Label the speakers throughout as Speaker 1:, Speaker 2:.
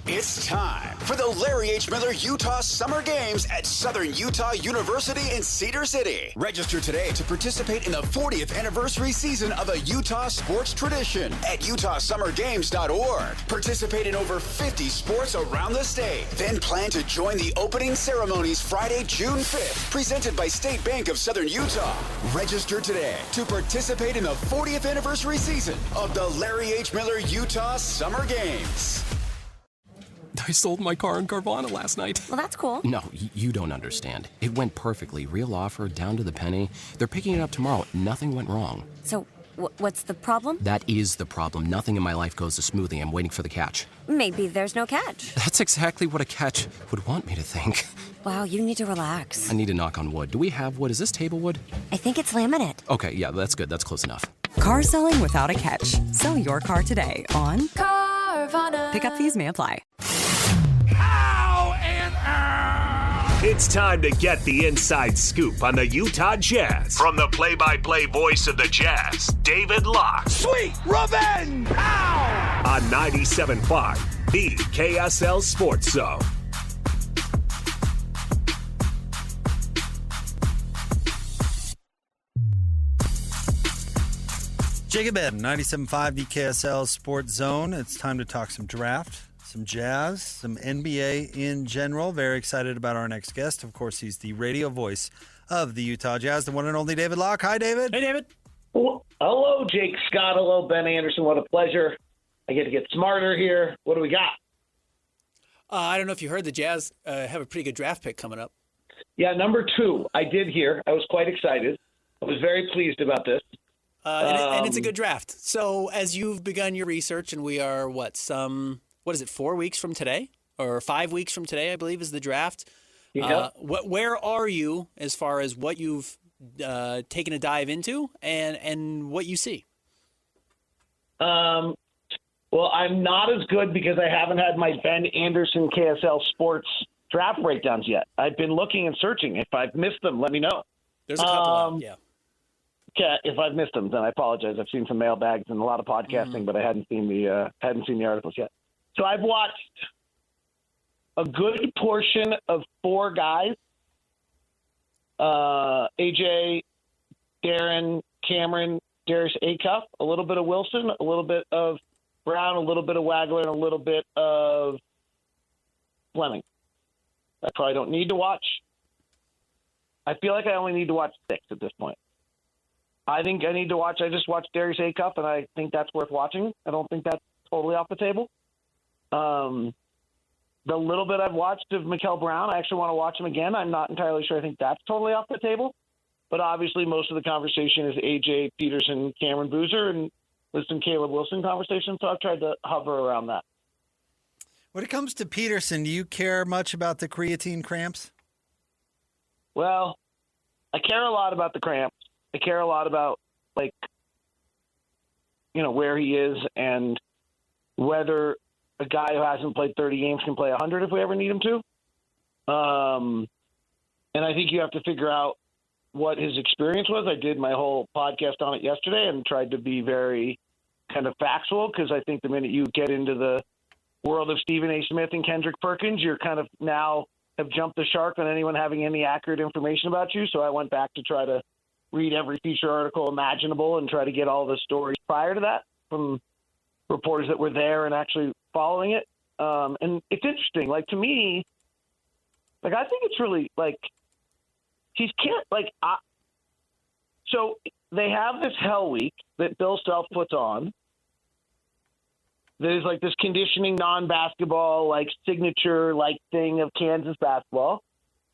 Speaker 1: It's time for the Larry H. Miller Utah Summer Games at Southern Utah University in Cedar City. Register today to participate in the 40th anniversary season of a Utah sports tradition at utahsummergames.org. Participate in over 50 sports around the state. Then plan to join the opening ceremonies Friday, June 5th, presented by State Bank of Southern Utah. Register today to participate in the 40th anniversary season of the Larry H. Miller Utah Summer Games.
Speaker 2: I sold my car in Carvana last night.
Speaker 3: Well, that's cool.
Speaker 2: No, you don't understand. It went perfectly. Real offer, down to the penny. They're picking it up tomorrow. Nothing went wrong.
Speaker 3: So, what's the problem?
Speaker 2: That is the problem. Nothing in my life goes as smoothly. I'm waiting for the catch.
Speaker 3: Maybe there's no catch.
Speaker 2: That's exactly what a catch would want me to think.
Speaker 3: Wow, you need to relax.
Speaker 2: I need to knock on wood. Do we have wood? Is this table wood?
Speaker 3: I think it's laminate.
Speaker 2: Okay, yeah, that's good. That's close enough.
Speaker 4: Car selling without a catch. Sell your car today on Carvana. Pickup fees may apply.
Speaker 5: It's time to get the inside scoop on the Utah Jazz. From the play-by-play voice of the Jazz, David Locke.
Speaker 6: Sweet revenge! Ow!
Speaker 5: On 97.5, the KSL Sports Zone.
Speaker 6: Jacob Ed, 97.5, the KSL Sports Zone. It's time to talk some draft, some Jazz, some NBA in general. Very excited about our next guest. Of course, he's the radio voice of the Utah Jazz, the one and only David Locke. Hi, David.
Speaker 7: Hey, David.
Speaker 8: Well, hello, Jake Scott. Hello, Ben Anderson. What a pleasure. I get to get smarter here. What do we got?
Speaker 7: I don't know if you heard the Jazz have a pretty good draft pick coming up.
Speaker 8: Yeah, number 2. I did hear. I was quite excited. I was very pleased about this.
Speaker 7: And it's a good draft. So as you've begun your research, and we are, 4 weeks from today? Or 5 weeks from today, I believe, is the draft.
Speaker 8: Yeah.
Speaker 7: Where are you as far as what you've taken a dive into and what you see?
Speaker 8: Well, I'm not as good because I haven't had my Ben Anderson KSL Sports draft breakdowns yet. I've been looking and searching. If I've missed them, let me know.
Speaker 7: There's a couple out, yeah.
Speaker 8: Okay, if I've missed them, then I apologize. I've seen some mailbags and a lot of podcasting, but I hadn't seen the articles yet. So I've watched a good portion of 4 guys: AJ, Darryn, Cameron, Darius Acuff, a little bit of Wilson, a little bit of Brown, a little bit of Wagler, and a little bit of Fleming. I probably don't need to watch. I feel like I only need to watch 6 at this point. I think I need to watch. I just watched Darius Acuff, and I think that's worth watching. I don't think that's totally off the table. The little bit I've watched of Mikel Brown, I actually want to watch him again. I'm not entirely sure I think that's totally off the table. But obviously most of the conversation is AJ, Peterson, Cameron Boozer, and there's some Caleb Wilson conversation. So I've tried to hover around that.
Speaker 6: When it comes to Peterson, do you care much about the creatine cramps?
Speaker 8: Well, I care a lot about the cramps. I care a lot about, where he is and whether a guy who hasn't played 30 games can play 100 if we ever need him to. And I think you have to figure out what his experience was. I did my whole podcast on it yesterday and tried to be very kind of factual because I think the minute you get into the world of Stephen A. Smith and Kendrick Perkins, you're kind of now have jumped the shark on anyone having any accurate information about you. So I went back to try to read every feature article imaginable and try to get all the stories prior to that from reporters that were there and actually following it. And it's interesting. To me, I think it's really he's can't so they have this hell week that Bill Self puts on. There's this conditioning non-basketball signature thing of Kansas basketball.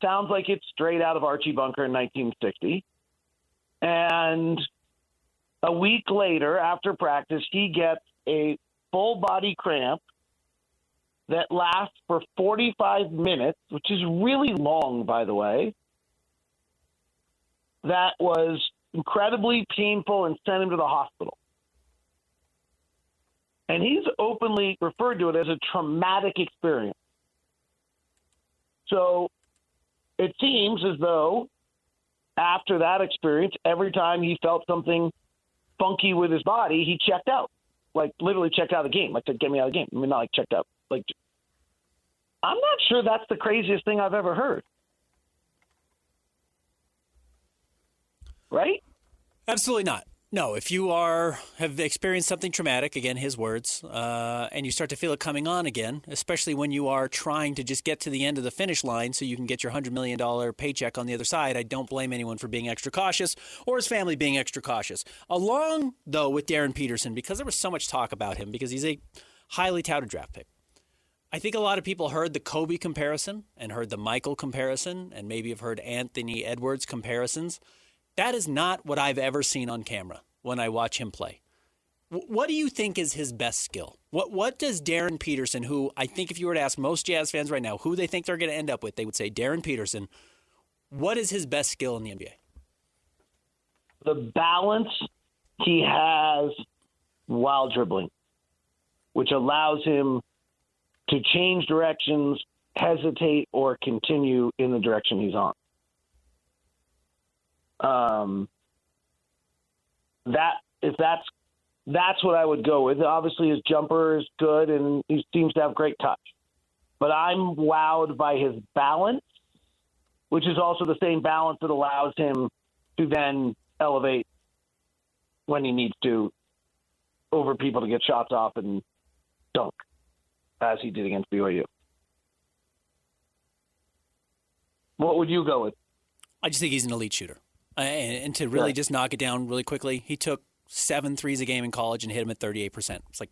Speaker 8: Sounds like it's straight out of Archie Bunker in 1960. And a week later, after practice, he gets a full body cramp that lasts for 45 minutes, which is really long, by the way. That was incredibly painful and sent him to the hospital. And he's openly referred to it as a traumatic experience. So it seems as though after that experience, every time he felt something funky with his body, he checked out. Literally checked out of the game. Said, get me out of the game. I mean, not checked out. I'm not sure that's the craziest thing I've ever heard. Right?
Speaker 7: Absolutely not. No, if you have experienced something traumatic, again, his words, and you start to feel it coming on again, especially when you are trying to just get to the end of the finish line so you can get your $100 million paycheck on the other side, I don't blame anyone for being extra cautious or his family being extra cautious. Along, though, with Darryn Peterson, because there was so much talk about him, because he's a highly touted draft pick. I think a lot of people heard the Kobe comparison and heard the Michael comparison and maybe have heard Anthony Edwards comparisons. That is not what I've ever seen on camera when I watch him play. What do you think is his best skill? What does Darryn Peterson, who I think if you were to ask most Jazz fans right now who they think they're going to end up with, they would say Darryn Peterson. What is his best skill in the NBA?
Speaker 8: The balance he has while dribbling, which allows him to change directions, hesitate, or continue in the direction he's on. That's what I would go with. Obviously, his jumper is good, and he seems to have great touch. But I'm wowed by his balance, which is also the same balance that allows him to then elevate when he needs to over people to get shots off and dunk, as he did against BYU. What would you go with?
Speaker 7: I just think he's an elite shooter. And to really just knock it down really quickly, he took 7 threes a game in college and hit them at 38%. It's like,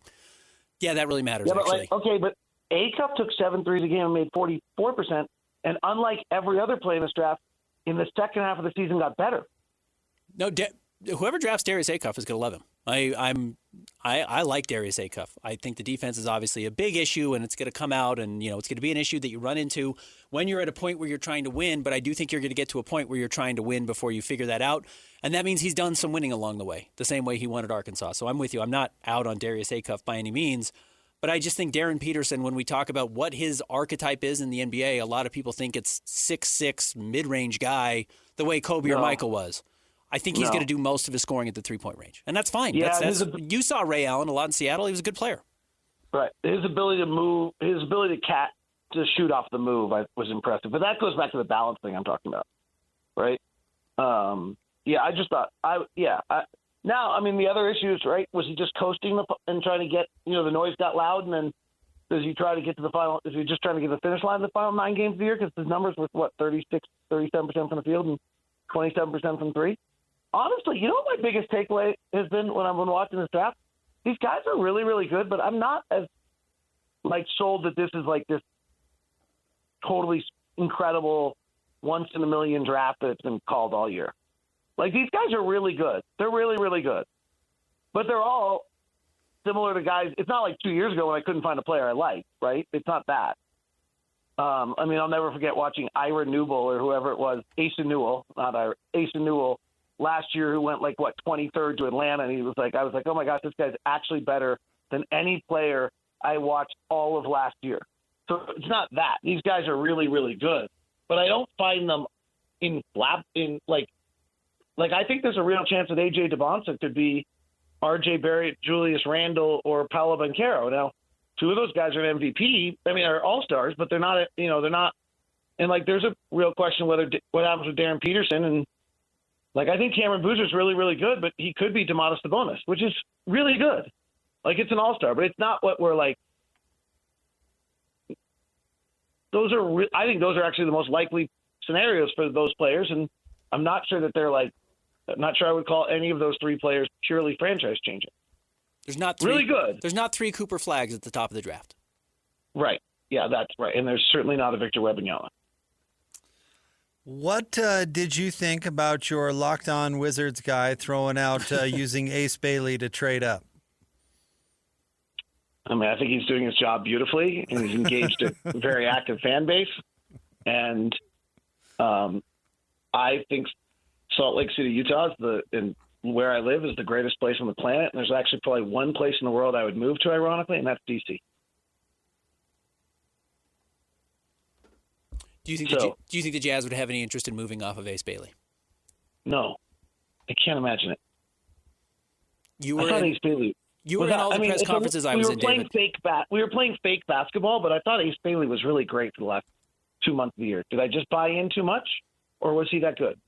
Speaker 7: yeah, that really matters, actually.
Speaker 8: But A-Cup took 7 threes a game and made 44%. And unlike every other player in this draft, in the second half of the season got better.
Speaker 7: No, whoever drafts Darius Acuff is going to love him. I like Darius Acuff. I think the defense is obviously a big issue, and it's going to come out, and it's going to be an issue that you run into when you're at a point where you're trying to win. But I do think you're going to get to a point where you're trying to win before you figure that out, and that means he's done some winning along the way, the same way he won at Arkansas. So I'm with you. I'm not out on Darius Acuff by any means, but I just think Darryn Peterson, when we talk about what his archetype is in the NBA, a lot of people think it's 6'6", mid-range guy, the way Kobe or Michael was. I think he's going to do most of his scoring at the three-point range, and that's fine.
Speaker 8: Yeah,
Speaker 7: you saw Ray Allen a lot in Seattle. He was a good player.
Speaker 8: Right. His ability to move, his ability to shoot off the move was impressive. But that goes back to the balance thing I'm talking about, right? I just thought the other issues, right? Was he just coasting and trying to get, the noise got loud, and then does he try to get to the final? Is he just trying to get to the finish line in the final 9 games of the year? Because his numbers were 37% from the field and 27% from three. Honestly, what my biggest takeaway has been when I've been watching this draft? These guys are really, really good, but I'm not as sold that this is this totally incredible once-in-a-million draft that's been called all year. These guys are really good. They're really, really good. But they're all similar to guys. It's not like 2 years ago when I couldn't find a player I liked, right? It's not that. I'll never forget watching Ira Newell or whoever it was, Asa Newell last year, who went 23rd to Atlanta, and I was like, oh my gosh, this guy's actually better than any player I watched all of last year. So it's not that. These guys are really, really good, but I don't find them I think there's a real chance that AJ Dybantsa could be RJ Barrett, Julius Randle, or Paolo Banchero. Now, 2 of those guys are an MVP. Are all-stars, but they're not, they're not. And there's a real question what happens with Darryn Peterson. And I think Cam Boozer is really, really good, but he could be Domantas Sabonis, which is really good. It's an all-star, but it's not what we're those are, I think those are actually the most likely scenarios for those players. And I'm not sure that they're I'm not sure I would call any of those 3 players purely franchise changing.
Speaker 7: There's not
Speaker 8: really good.
Speaker 7: There's not 3 Cooper Flags at the top of the draft.
Speaker 8: Right. Yeah, that's right. And there's certainly not a Victor Wembanyama.
Speaker 6: What did you think about your Locked On Wizards guy throwing out using Ace Bailey to trade up?
Speaker 8: I think he's doing his job beautifully, and he's engaged a very active fan base. And I think Salt Lake City, Utah, and where I live, is the greatest place on the planet. And there's actually probably one place in the world I would move to, ironically, and that's D.C.
Speaker 7: Do you think the Jazz would have any interest in moving off of Ace Bailey?
Speaker 8: No, I can't imagine it.
Speaker 7: You
Speaker 8: I thought Ace Bailey
Speaker 7: You were in all the press conferences I was in, David.
Speaker 8: We were playing fake basketball, but I thought Ace Bailey was really great for the last 2 months of the year. Did I just buy in too much, or was he that good?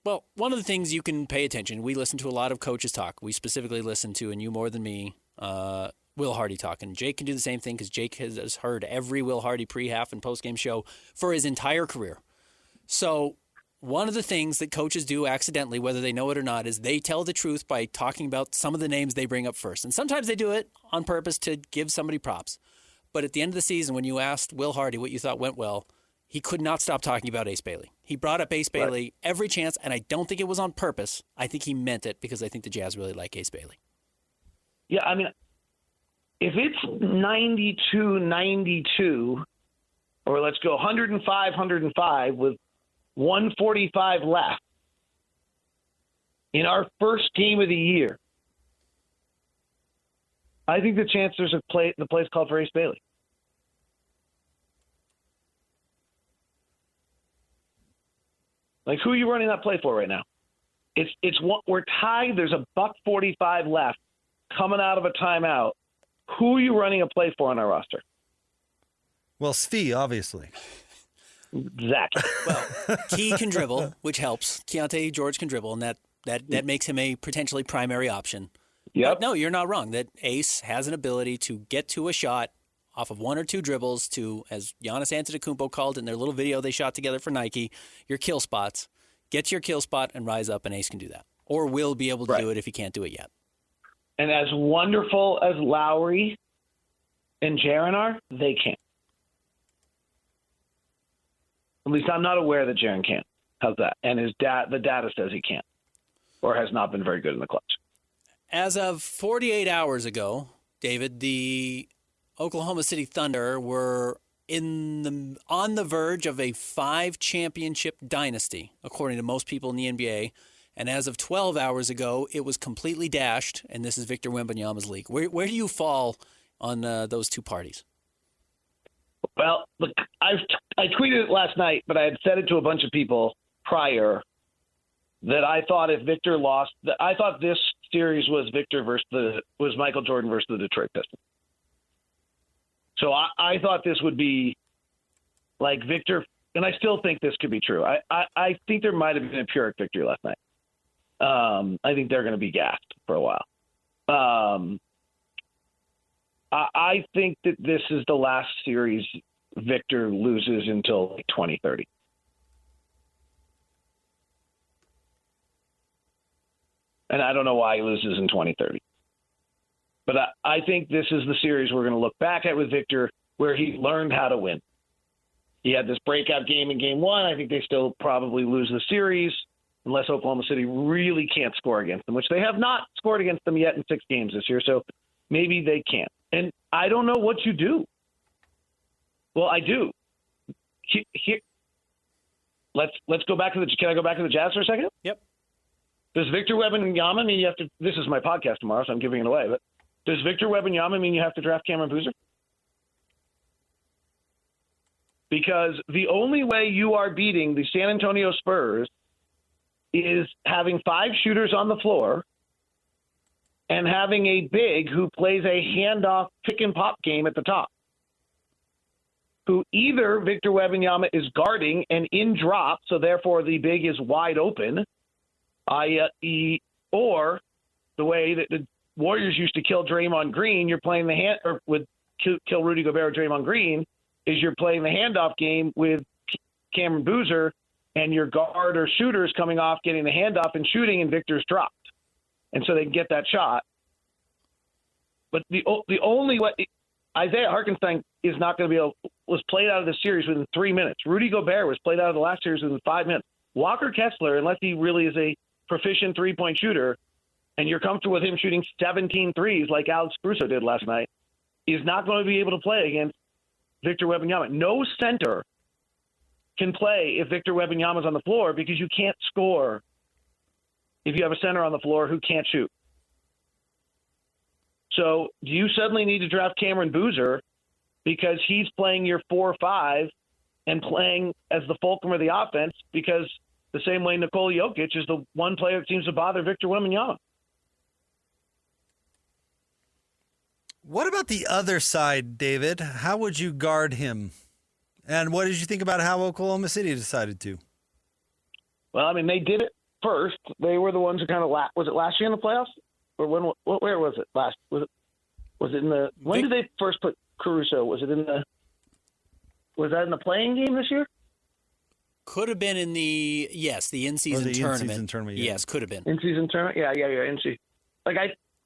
Speaker 7: Well, one of the things you can pay attention, we listen to a lot of coaches talk. We specifically listen to, and you more than me, Will Hardy talk. And Jake can do the same thing because Jake has heard every Will Hardy pre-half and post-game show for his entire career. So one of the things that coaches do accidentally, whether they know it or not, is they tell the truth by talking about some of the names they bring up first. And sometimes they do it on purpose to give somebody props. But at the end of the season, when you asked Will Hardy what you thought went well, he could not stop talking about Ace Bailey. He brought up Ace Bailey every chance, and I don't think it was on purpose. I think he meant it because I think the Jazz really like Ace Bailey.
Speaker 8: Yeah, I mean, if it's 92-92, or let's go 105-105 with 145 left in our first game of the year, I think the chance there's the play's called for Ace Bailey. Like, who are you running that play for right now? We're tied. There's $1:45 left coming out of a timeout. Who are you running a play for on our roster?
Speaker 6: Well, Svi, obviously.
Speaker 8: Exactly.
Speaker 7: Well, Key can dribble, which helps. Keontae George can dribble, and that makes him a potentially primary option.
Speaker 8: Yep.
Speaker 7: But no, you're not wrong. That Ace has an ability to get to a shot off of one or two dribbles to, as Giannis Antetokounmpo called it in their little video they shot together for Nike, your kill spots. Get to your kill spot and rise up, and Ace can do that. Or will be able to do it if he can't do it yet.
Speaker 8: And as wonderful as Lowry and Jaren are, they can't. At least I'm not aware that Jaren can't. How's that? And the data says he can't, or has not been very good in the clutch.
Speaker 7: As of 48 hours ago, David, the Oklahoma City Thunder were on the verge of a 5-championship dynasty, according to most people in the NBA. And as of 12 hours ago, it was completely dashed, and this is Victor Wembanyama's league. Where do you fall on those two parties?
Speaker 8: Well, look, I tweeted it last night, but I had said it to a bunch of people prior that I thought if Victor lost, I thought this series was was Michael Jordan versus the Detroit Pistons. So I thought this would be like Victor, and I still think this could be true. I think there might have been a Pyrrhic victory last night. I think they're going to be gassed for a while. I think that this is the last series Victor loses until 2030. And I don't know why he loses in 2030. But I think this is the series we're going to look back at with Victor where he learned how to win. He had this breakout game in game one. I think they still probably lose the series unless Oklahoma City really can't score against them, which they have not scored against them yet in 6 games this year. So maybe they can't. And I don't know what you do. Well, I do. Here, let's go back to can I go back to the Jazz for a second?
Speaker 7: Yep.
Speaker 8: Does Victor Wembanyama mean you have to? This is my podcast tomorrow, so I'm giving it away. But does Victor Wembanyama mean you have to draft Cameron Boozer? Because the only way you are beating the San Antonio Spurs is having 5 shooters on the floor and having a big who plays a handoff pick and pop game at the top. Who either Victor Wembanyama is guarding and in drop, so therefore the big is wide open, i.e., or the way that the Warriors used to kill Draymond Green, you're playing kill Rudy Gobert or Draymond Green, is you're playing the handoff game with Cameron Boozer and your guard or shooters coming off, getting the handoff and shooting, and Victor's dropped. And so they can get that shot. But the only way Isaiah Hartenstein is not going to was played out of the series within 3 minutes. Rudy Gobert was played out of the last series within 5 minutes. Walker Kessler, unless he really is a proficient three-point shooter, and you're comfortable with him shooting 17 threes like Alex Caruso did last night, is not going to be able to play against Victor Wembanyama. No center can play if Victor Wembanyama's on the floor because you can't score if you have a center on the floor who can't shoot. So do you suddenly need to draft Cameron Boozer because he's playing your 4-5 and playing as the fulcrum of the offense, because the same way Nikola Jokic is the one player that seems to bother Victor Wembanyama?
Speaker 6: What about the other side, David? How would you guard him? And what did you think about how Oklahoma City decided to?
Speaker 8: Well, I mean, they did it first. They were the ones who kind of was it last year in the playoffs, or where was it last? Was it in the? When did they first put Caruso? Was that in the playing game this year?
Speaker 7: Could have been in the in-season tournament.
Speaker 6: In-season tournament, yeah.
Speaker 7: Yes, could have been.
Speaker 8: In-season tournament? Yeah, in-season.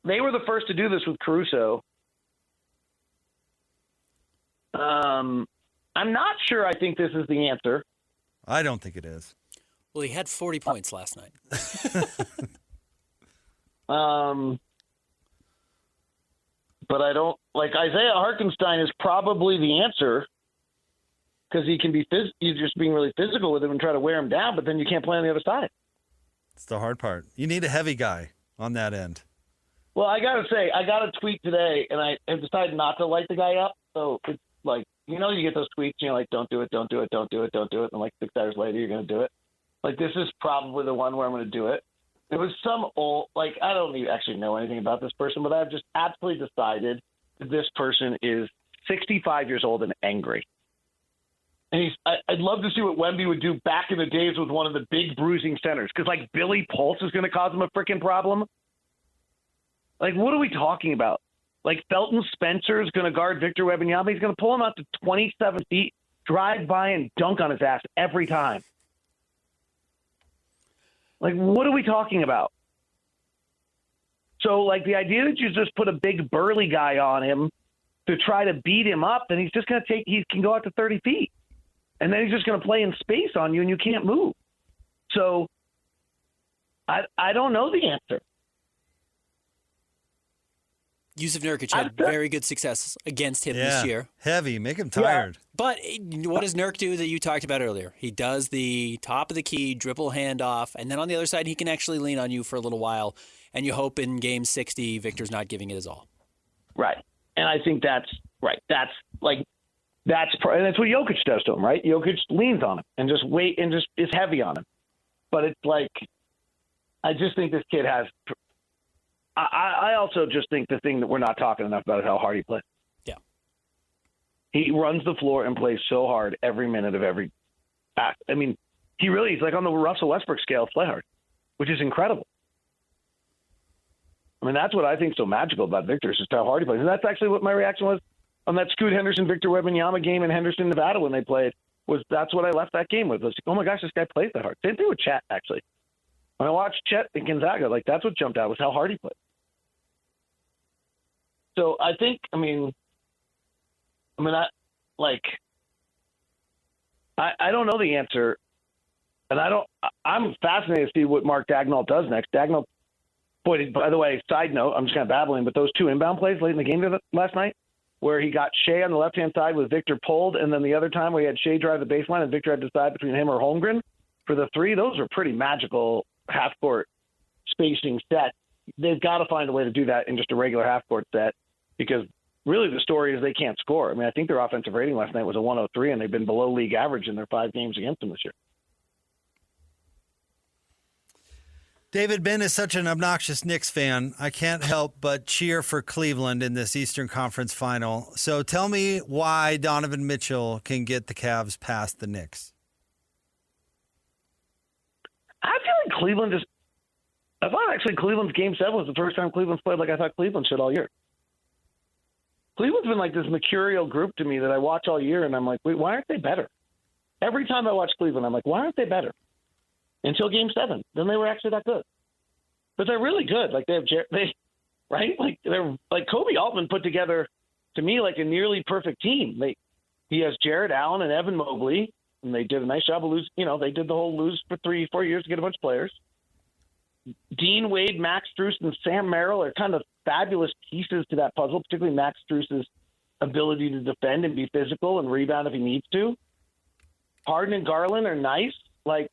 Speaker 8: They were the first to do this with Caruso. I'm not sure I think this is the answer.
Speaker 6: I don't think it is.
Speaker 7: Well, he had 40 points last night.
Speaker 8: But I don't Isaiah Hartenstein is probably the answer. Because he can be you're just being really physical with him and try to wear him down, but then you can't play on the other side.
Speaker 6: It's the hard part. You need a heavy guy on that end.
Speaker 8: Well, I got to say, I got a tweet today, and I have decided not to light the guy up. So it's like, you get those tweets, and you're like, don't do it, don't do it, don't do it, don't do it. And like 6 hours later, you're going to do it. Like, this is probably the one where I'm going to do it. It was some old, I don't even actually know anything about this person, but I've just absolutely decided that this person is 65 years old and angry. And I'd love to see what Wemby would do back in the days with one of the big bruising centers. Because, Billy Pulse is going to cause him a freaking problem. What are we talking about? Felton Spencer is going to guard Victor Wembanyama. He's going to pull him out to 27 feet, drive by, and dunk on his ass every time. What are we talking about? So, the idea that you just put a big burly guy on him to try to beat him up, then he's just going to he can go out to 30 feet. And then he's just going to play in space on you, and you can't move. So I don't know the answer.
Speaker 7: Yusuf Nurkic had very good success against him this year.
Speaker 6: Heavy. Make him tired.
Speaker 7: Yeah. But what does Nurk do that you talked about earlier? He does the top of the key, dribble handoff, and then on the other side, he can actually lean on you for a little while, and you hope in game 60, Victor's not giving it his all.
Speaker 8: Right. And I think that's right. And that's what Jokic does to him, right? Jokic leans on him and just wait and just is heavy on him. But it's I just think this kid has. I also just think the thing that we're not talking enough about is how hard he plays.
Speaker 7: Yeah.
Speaker 8: He runs the floor and plays so hard every minute of every act. I mean, he's on the Russell Westbrook scale of play hard, which is incredible. I mean, that's what I think is so magical about Victor is just how hard he plays. And that's actually what my reaction was on that Scoot Henderson-Victor Wembanyama game in Henderson, Nevada when they played. That's what I left that game with. I was like, oh, my gosh, this guy plays that hard. Same thing with Chet, actually. When I watched Chet in Gonzaga, that's what jumped out was how hard he played. So I think, I don't know the answer, and I'm fascinated to see what Mark Dagnall does next. Dagnall, boy, by the way, side note, I'm just kind of babbling, but those two inbound plays late in the game last night, where he got Shea on the left-hand side with Victor pulled, and then the other time where he had Shea drive the baseline and Victor had to decide between him or Holmgren for the three, those are pretty magical half-court spacing sets. They've got to find a way to do that in just a regular half-court set because really the story is they can't score. I mean, I think their offensive rating last night was a 103, and they've been below league average in their 5 games against them this year.
Speaker 6: David, Ben is such an obnoxious Knicks fan. I can't help but cheer for Cleveland in this Eastern Conference final. So tell me why Donovan Mitchell can get the Cavs past the Knicks.
Speaker 8: I feel like Cleveland is – I thought actually Cleveland's Game 7 was the first time Cleveland's played like I thought Cleveland should all year. Cleveland's been like this mercurial group to me that I watch all year, and I'm like, wait, why aren't they better? Every time I watch Cleveland, I'm like, why aren't they better? Until Game 7. Then they were actually that good. But they're really good. Like, right? Like, they're like Kobe Altman put together, to me, like a nearly perfect team. He has Jared Allen and Evan Mobley, and they did a nice job of losing. You know, they did the whole lose for 3-4 years to get a bunch of players. Dean Wade, Max Strus, and Sam Merrill are kind of fabulous pieces to that puzzle, particularly Max Strus's ability to defend and be physical and rebound if he needs to. Harden and Garland are nice. Like,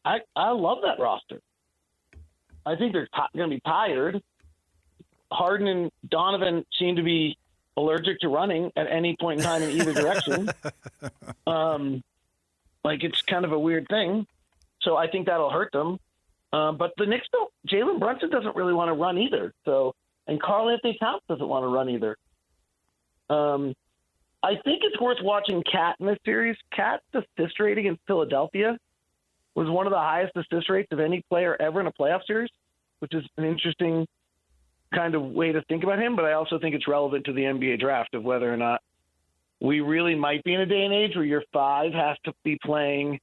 Speaker 8: I love that roster. I think they're going to be tired. Harden and Donovan seem to be allergic to running at any point in time in either direction. It's kind of a weird thing. So I think that'll hurt them. But the Knicks don't. Jalen Brunson doesn't really want to run either. So And Karl Anthony Towns doesn't want to run either. I think it's worth watching Cat in this series. Cat's assist rate against Philadelphia was one of the highest assist rates of any player ever in a playoff series, which is an interesting kind of way to think about him. But I also think it's relevant to the NBA draft of whether or not we really might be in a day and age where your 5 has to be playing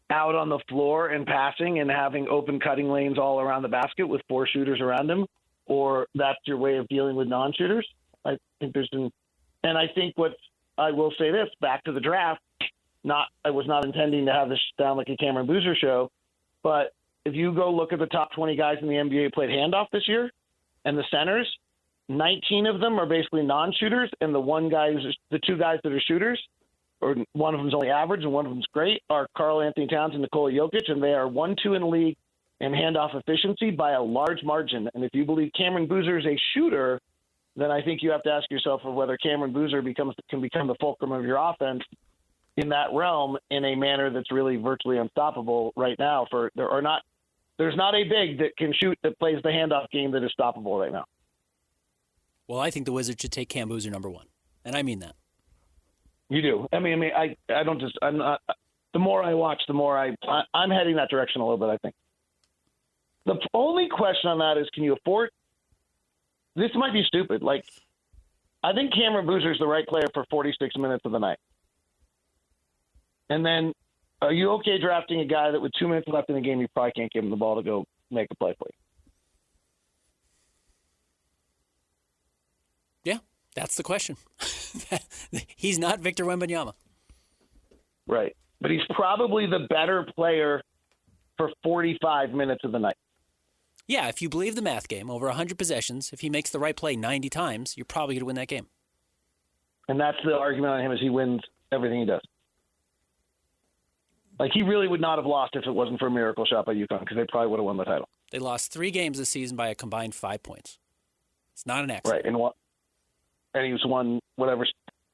Speaker 8: out on the floor and passing and having open cutting lanes all around the basket with 4 shooters around him, or that's your way of dealing with non-shooters. I think there's some, and I think I will say this, back to the draft, I was not intending to have this sound like a Cameron Boozer show, but if you go look at the top 20 guys in the NBA who played handoff this year and the centers, 19 of them are basically non-shooters, and the 2 guys that are shooters, or one of them's only average and one of them's great, are Karl Anthony Towns and Nikola Jokic, and they are 1-2 in the league in handoff efficiency by a large margin. And if you believe Cameron Boozer is a shooter, then I think you have to ask yourself of whether Cameron Boozer can become the fulcrum of your offense in that realm in a manner that's really virtually unstoppable right now. There's not a big that can shoot that plays the handoff game that is stoppable right now.
Speaker 7: Well, I think the Wizards should take Cam Boozer number 1, and I mean that.
Speaker 8: You do. I mean, I'm not. The more I watch, the more I'm heading that direction a little bit. I think. The only question on that is, can you afford? This might be stupid. Like, I think Cameron Boozer is the right player for 46 minutes of the night. And then, are you okay drafting a guy that with 2 minutes left in the game, you probably can't give him the ball to go make a play for you?
Speaker 7: Yeah, that's the question. He's not Victor Wembanyama.
Speaker 8: Right. But he's probably the better player for 45 minutes of the night.
Speaker 7: Yeah, if you believe the math game, over 100 possessions, if he makes the right play 90 times, you're probably going to win that game.
Speaker 8: And that's the argument on him, is he wins everything he does. Like, he really would not have lost if it wasn't for a miracle shot by UConn, because they probably would have won the title.
Speaker 7: They lost 3 games this season by a combined 5 points. It's not an accident.
Speaker 8: Right, and he was won whatever.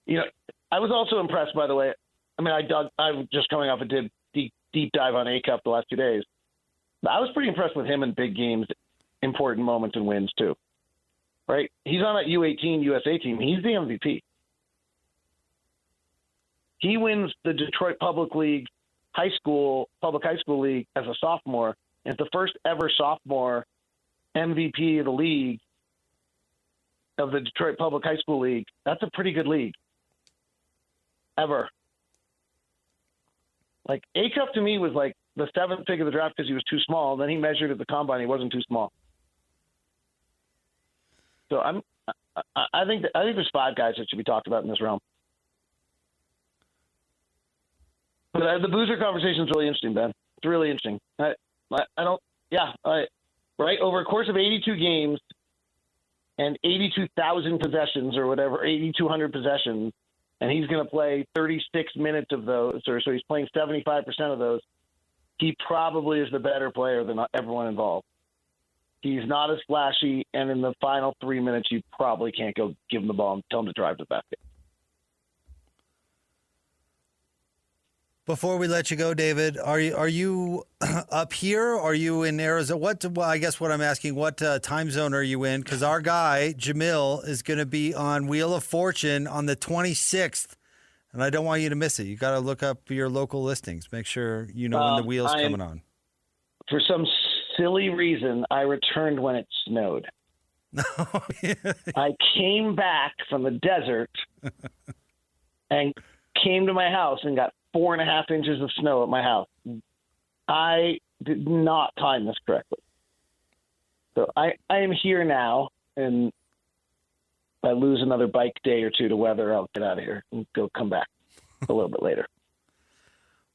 Speaker 8: You know, I was also impressed, by the way. I mean, I was just coming off a deep dive on A-Cup the last 2 days. I was pretty impressed with him in big games, important moments and wins, too. Right? He's on that U18 USA team. He's the MVP. He wins the Detroit Public High School League as a sophomore. It's the first ever sophomore MVP of the league, of the Detroit Public High School League. That's a pretty good league. Ever. Like, A-Cup to me was like the 7th pick of the draft because he was too small. Then he measured at the combine. He wasn't too small. So I think there's 5 guys that should be talked about in this realm. But the Boozer conversation is really interesting, Ben. It's really interesting. Right? Over a course of 82 games and 82,000 possessions or whatever, 8,200 possessions, and he's going to play 36 minutes of those, so he's playing 75% of those, he probably is the better player than everyone involved. He's not as flashy, and in the final 3 minutes, you probably can't go give him the ball and tell him to drive to the basket.
Speaker 6: Before we let you go, David, are you up here? Are you in Arizona? I guess what I'm asking, what time zone are you in? Because our guy, Jamil, is going to be on Wheel of Fortune on the 26th, and I don't want you to miss it. You got to look up your local listings. Make sure you know when the wheel's coming on. For
Speaker 8: some silly reason, I returned when it snowed. I came back from the desert and came to my house and got 4.5 inches of snow at my house. I did not time this correctly. So I am here now, and if I lose another bike day or 2 to weather, I'll get out of here and come back a little bit later.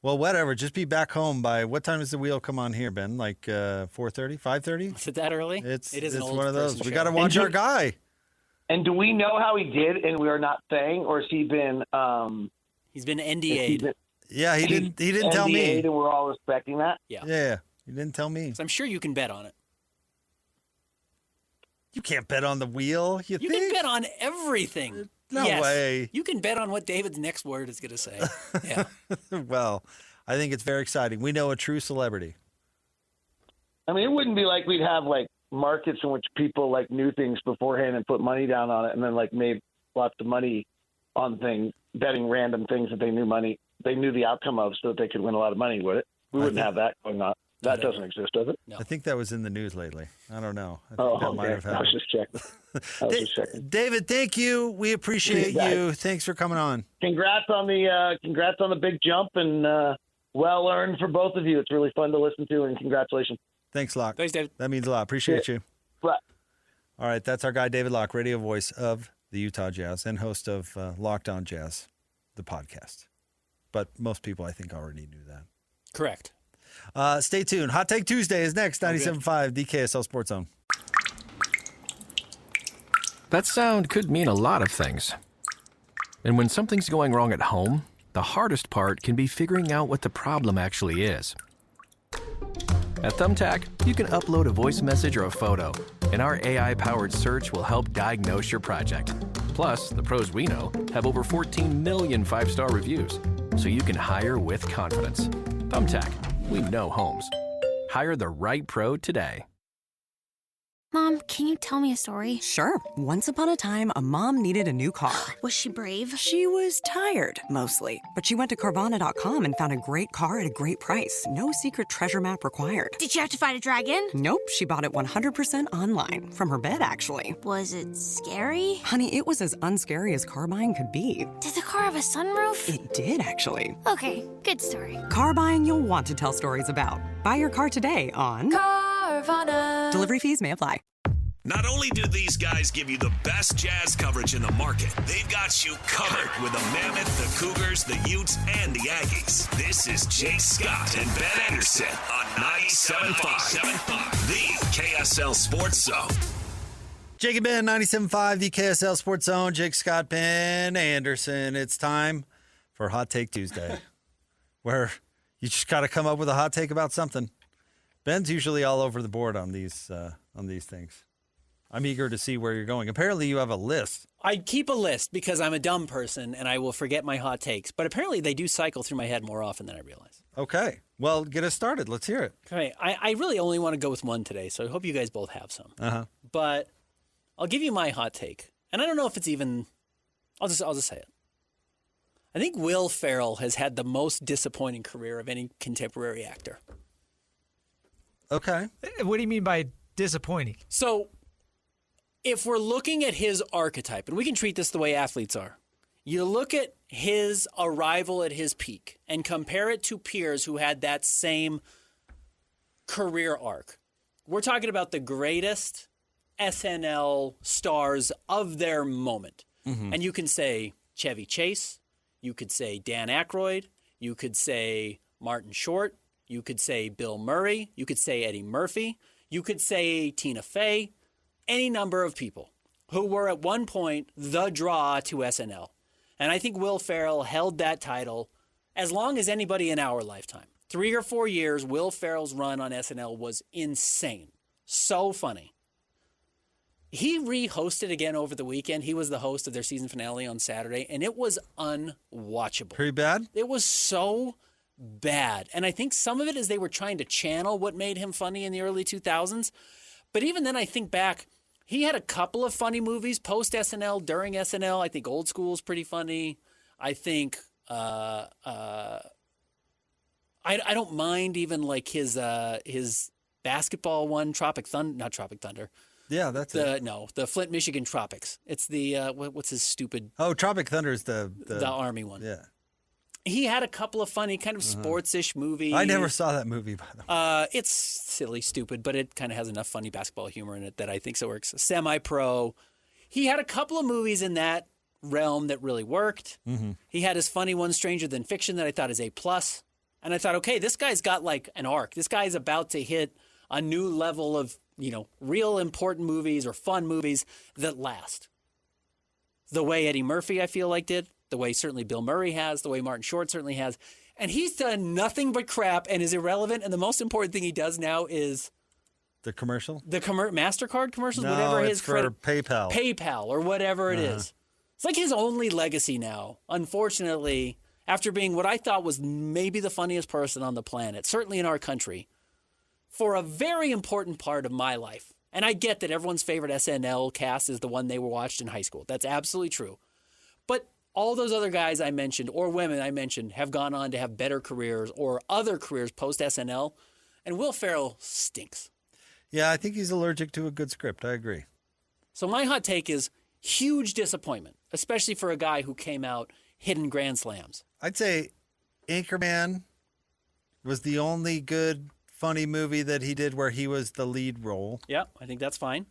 Speaker 6: Well, whatever. Just be back home by, what time does the wheel come on here, Ben? Like 4:30, 5:30?
Speaker 7: Is it that early?
Speaker 6: It's
Speaker 7: an old
Speaker 6: one of those. We got to
Speaker 7: show.
Speaker 6: watch our guy.
Speaker 8: And do we know how he did, and we are not saying, or has he been
Speaker 7: he's been NDA'd.
Speaker 6: Yeah, he didn't tell me.
Speaker 8: And we're all respecting that?
Speaker 6: Yeah, he didn't tell me.
Speaker 7: So I'm sure you can bet on it.
Speaker 6: You can't bet on the wheel, you think?
Speaker 7: You can bet on everything.
Speaker 6: No way.
Speaker 7: You can bet on what David's next word is going to say. Yeah.
Speaker 6: Well, I think it's very exciting. We know a true celebrity.
Speaker 8: I mean, it wouldn't be like we'd have, like, markets in which people like knew things beforehand and put money down on it, and then like made lots of money on things, betting random things that they knew the outcome of, so that they could win a lot of money with it. We wouldn't have that going on. That doesn't exist, does it?
Speaker 6: No. I think that was in the news lately. I don't know. I think that might have happened.
Speaker 8: I was just checking.
Speaker 6: David, thank you. We appreciate you. Thanks for coming on.
Speaker 8: Congrats on the big jump, and well earned for both of you. It's really fun to listen to, and congratulations.
Speaker 6: Thanks, Locke.
Speaker 7: Thanks, David.
Speaker 6: That means a lot. Appreciate you.
Speaker 8: Bye.
Speaker 6: All right, that's our guy, David Locke, radio voice of the Utah Jazz and host of Locked On Jazz, the podcast. But most people, I think, already knew that.
Speaker 7: Correct.
Speaker 6: Stay tuned. Hot Take Tuesday is next, 97.5 DKSL Sports Zone.
Speaker 2: That sound could mean a lot of things. And when something's going wrong at home, the hardest part can be figuring out what the problem actually is. At Thumbtack, you can upload a voice message or a photo, and our AI-powered search will help diagnose your project. Plus, the pros we know have over 14 million 5-star reviews, so you can hire with confidence. Thumbtack, we know homes. Hire the right pro today.
Speaker 9: Mom, can you tell me a story?
Speaker 4: Sure. Once upon a time, a mom needed a new car.
Speaker 9: Was she brave?
Speaker 4: She was tired, mostly. But she went to Carvana.com and found a great car at a great price. No secret treasure map required.
Speaker 9: Did she have to fight a dragon?
Speaker 4: Nope. She bought it 100% online. From her bed, actually.
Speaker 9: Was it scary?
Speaker 4: Honey, it was as unscary as car buying could be.
Speaker 9: Did the car have a sunroof?
Speaker 4: It did, actually.
Speaker 9: Okay, good story.
Speaker 4: Car buying you'll want to tell stories about. Buy your car today on
Speaker 9: Carvana.
Speaker 4: Delivery fees may apply.
Speaker 5: Not only do these guys give you the best Jazz coverage in the market, they've got you covered with the Mammoth, the Cougars, the Utes, and the Aggies. This is Jake Scott and Ben Anderson on 97.5, the KSL Sports Zone.
Speaker 6: Jake and Ben, 97.5, the KSL Sports Zone. Jake Scott, Ben Anderson. It's time for Hot Take Tuesday, where you just got to come up with a hot take about something. Ben's usually all over the board on these things. I'm eager to see where you're going. Apparently, you have a list.
Speaker 7: I keep a list because I'm a dumb person and I will forget my hot takes. But apparently, they do cycle through my head more often than I realize.
Speaker 6: Okay. Well, get us started. Let's hear it.
Speaker 7: Okay. I really only want to go with one today, so I hope you guys both have some. But I'll give you my hot take. And I don't know if it's even... I'll just say it. I think Will Ferrell has had the most disappointing career of any contemporary actor.
Speaker 6: Okay.
Speaker 10: What do you mean by disappointing?
Speaker 7: So... if we're looking at his archetype, and we can treat this the way athletes are, you look at his arrival at his peak and compare it to peers who had that same career arc. We're talking about the greatest SNL stars of their moment. Mm-hmm. And you can say Chevy Chase, you could say Dan Aykroyd, you could say Martin Short, you could say Bill Murray, you could say Eddie Murphy, you could say Tina Fey, any number of people who were at one point the draw to SNL. And I think Will Ferrell held that title as long as anybody in our lifetime. 3 or 4 years, Will Ferrell's run on SNL was insane. So funny. He re-hosted again over the weekend. He was the host of their season finale on Saturday, and it was unwatchable.
Speaker 6: Pretty bad?
Speaker 7: It was so bad. And I think some of it is they were trying to channel what made him funny in the early 2000s. But even then, I think back, he had a couple of funny movies post-SNL, during SNL. I think Old School is pretty funny. I think I don't mind even like his basketball one, not Tropic Thunder.
Speaker 6: Yeah, that's it.
Speaker 7: No, the Flint, Michigan Tropics. It's the what's his stupid?
Speaker 6: Oh, Tropic Thunder is the
Speaker 7: Army one.
Speaker 6: Yeah.
Speaker 7: He had a couple of funny kind of sports-ish movies.
Speaker 6: I never saw that movie, by the way.
Speaker 7: It's silly, stupid, but it kind of has enough funny basketball humor in it that I think so works. Semi-pro. He had a couple of movies in that realm that really worked. Mm-hmm. He had his funny one, Stranger Than Fiction, that I thought is A+. And I thought, okay, this guy's got like an arc. This guy's about to hit a new level of, real important movies or fun movies that last. The way Eddie Murphy, I feel like, did. The way certainly Bill Murray has, the way Martin Short certainly has. And he's done nothing but crap and is irrelevant. And the most important thing he does now is...
Speaker 6: the commercial?
Speaker 7: The MasterCard commercials?
Speaker 6: No,
Speaker 7: whatever
Speaker 6: it's
Speaker 7: his
Speaker 6: for PayPal.
Speaker 7: PayPal or whatever it is. It's like his only legacy now, unfortunately, after being what I thought was maybe the funniest person on the planet, certainly in our country, for a very important part of my life. And I get that everyone's favorite SNL cast is the one they were watched in high school. That's absolutely true. But all those other guys I mentioned, or women I mentioned, have gone on to have better careers or other careers post-SNL. And Will Ferrell stinks.
Speaker 6: Yeah, I think he's allergic to a good script. I agree.
Speaker 7: So my hot take is huge disappointment, especially for a guy who came out hitting grand slams.
Speaker 6: I'd say Anchorman was the only good, funny movie that he did where he was the lead role.
Speaker 7: Yeah, I think that's fine.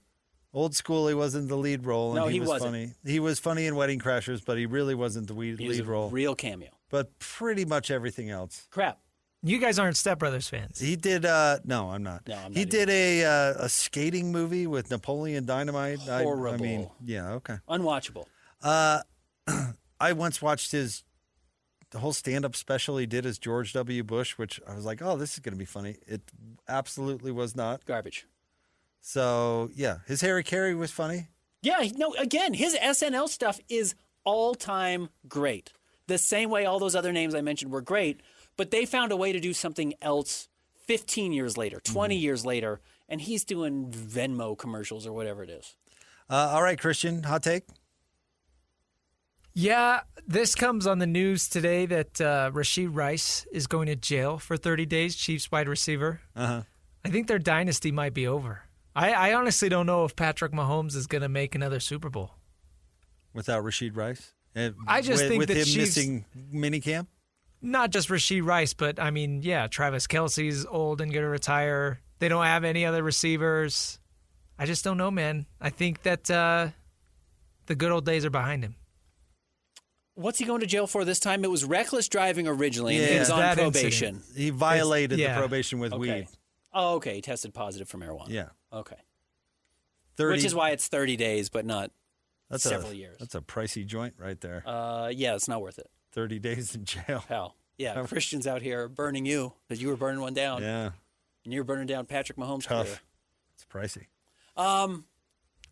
Speaker 6: Old School, he wasn't the lead role. And
Speaker 7: No, he
Speaker 6: was
Speaker 7: wasn't.
Speaker 6: funny. He was funny in Wedding Crashers, but he really wasn't the lead
Speaker 7: He was a
Speaker 6: role.
Speaker 7: real cameo.
Speaker 6: But pretty much everything else.
Speaker 7: Crap.
Speaker 10: You guys aren't Step Brothers fans.
Speaker 6: He did, no, I'm not.
Speaker 7: No, I'm
Speaker 6: he
Speaker 7: not
Speaker 6: did a skating movie with Napoleon Dynamite.
Speaker 7: Horrible.
Speaker 6: I mean, yeah, okay.
Speaker 7: Unwatchable.
Speaker 6: I once watched the whole stand-up special he did as George W. Bush, which I was like, oh, this is going to be funny. It absolutely was not.
Speaker 7: Garbage.
Speaker 6: So, yeah, his Harry Carey was funny.
Speaker 7: Yeah, no, again, his SNL stuff is all-time great. The same way all those other names I mentioned were great, but they found a way to do something else 15 years later, 20 years later, and he's doing Venmo commercials or whatever it is.
Speaker 6: All right, Christian, hot take?
Speaker 10: Yeah, this comes on the news today that Rashee Rice is going to jail for 30 days, Chiefs wide receiver.
Speaker 6: Uh-huh.
Speaker 10: I think their dynasty might be over. I honestly don't know if Patrick Mahomes is going to make another Super Bowl.
Speaker 6: Without Rashee Rice?
Speaker 10: I just think
Speaker 6: with
Speaker 10: that
Speaker 6: him
Speaker 10: Chiefs,
Speaker 6: missing minicamp?
Speaker 10: not just Rashee Rice, but, I mean, yeah, Travis Kelce's old and going to retire. They don't have any other receivers. I just don't know, man. I think that the good old days are behind him.
Speaker 7: What's he going to jail for this time? It was reckless driving originally, and he
Speaker 6: Yeah.
Speaker 7: was on
Speaker 10: That
Speaker 7: probation.
Speaker 10: incident.
Speaker 6: He violated
Speaker 10: yeah.
Speaker 6: the probation with
Speaker 7: Okay.
Speaker 6: weed.
Speaker 7: Oh, okay. He tested positive for marijuana.
Speaker 6: Yeah.
Speaker 7: Okay.
Speaker 6: 30,
Speaker 7: Which is why it's 30 days, but not
Speaker 6: that's
Speaker 7: several years.
Speaker 6: That's a pricey joint right there.
Speaker 7: Yeah, it's not worth it.
Speaker 6: 30 days in jail.
Speaker 7: Hell. Yeah, Christian's out here burning you because you were burning one down.
Speaker 6: Yeah.
Speaker 7: And you were burning down Patrick Mahomes'
Speaker 6: Tough. It's pricey.
Speaker 7: career.